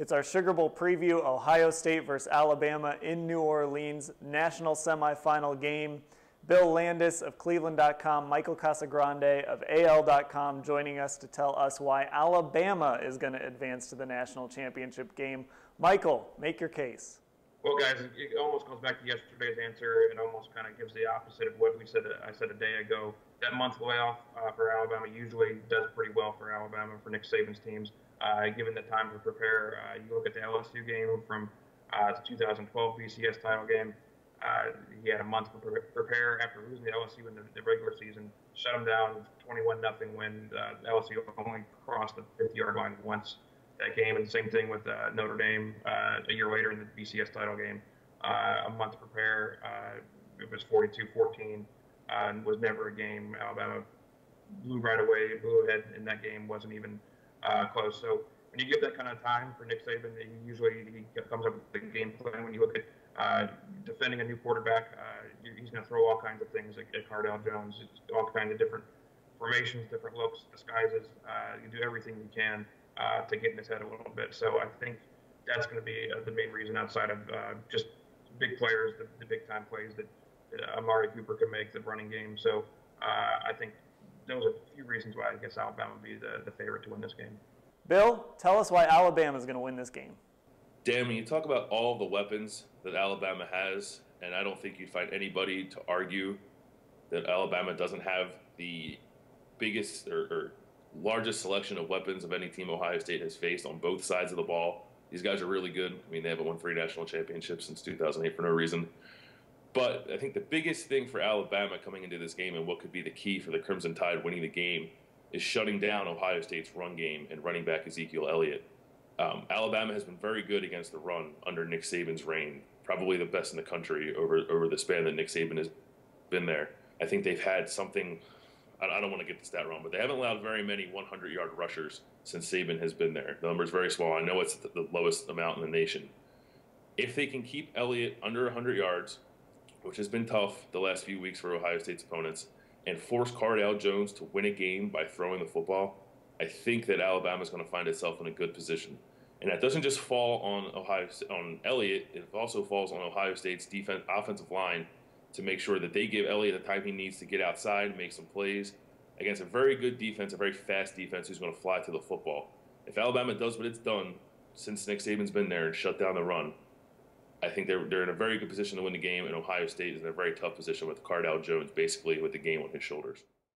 It's our Sugar Bowl preview, Ohio State versus Alabama in New Orleans, national semifinal game. Bill Landis of cleveland.com, Michael Casagrande of al.com joining us to tell us why Alabama is going to advance to the national championship game. Michael, make your case. Well, guys, it almost goes back to yesterday's answer. It almost kind of gives the opposite of what I said a day ago. That month layoff for Alabama usually does pretty well for Alabama, for Nick Saban's teams, given the time to prepare. You look at the LSU game from the 2012 BCS title game. He had a month to prepare after losing to LSU in the regular season, shut him down 21-0 win. LSU only crossed the 50-yard line once that game, and the same thing with Notre Dame a year later in the BCS title game. A month to prepare. It was 42-14 and was never a game. Alabama blew right away, blew ahead in that game, wasn't even close. So when you give that kind of time for Nick Saban, he comes up with a game plan. When you look at defending a new quarterback, he's going to throw all kinds of things at Cardale Jones, all kinds of different formations, different looks, disguises. You do everything you can to get in his head a little bit. So I think that's going to be the main reason, outside of just big players, the big-time plays that Amari Cooper can make, the running game. So I think those are a few reasons why I guess Alabama would be the favorite to win this game. Bill, tell us why Alabama is going to win this game. Dan, when you talk about all the weapons that Alabama has, and I don't think you'd find anybody to argue that Alabama doesn't have the biggest or largest selection of weapons of any team Ohio State has faced on both sides of the ball. These guys are really good. I mean, they haven't won 3 national championships since 2008 for no reason. But I think the biggest thing for Alabama coming into this game, and what could be the key for the Crimson Tide winning the game, is shutting down Ohio State's run game and running back Ezekiel Elliott. Alabama has been very good against the run under Nick Saban's reign, probably the best in the country over the span that Nick Saban has been there. I think they've had something, I don't want to get the stat wrong, but they haven't allowed very many 100-yard rushers since Saban has been there. The number is very small. I know it's the lowest amount in the nation. If they can keep Elliott under 100 yards, which has been tough the last few weeks for Ohio State's opponents, and force Cardale Jones to win a game by throwing the football, I think that Alabama is going to find itself in a good position. And that doesn't just fall on Elliott, it also falls on Ohio State's offensive line to make sure that they give Elliott the time he needs to get outside and make some plays against a very good defense, a very fast defense who's going to fly to the football. If Alabama does what it's done since Nick Saban's been there and shut down the run, I think they're in a very good position to win the game, and Ohio State is in a very tough position with Cardale Jones basically with the game on his shoulders.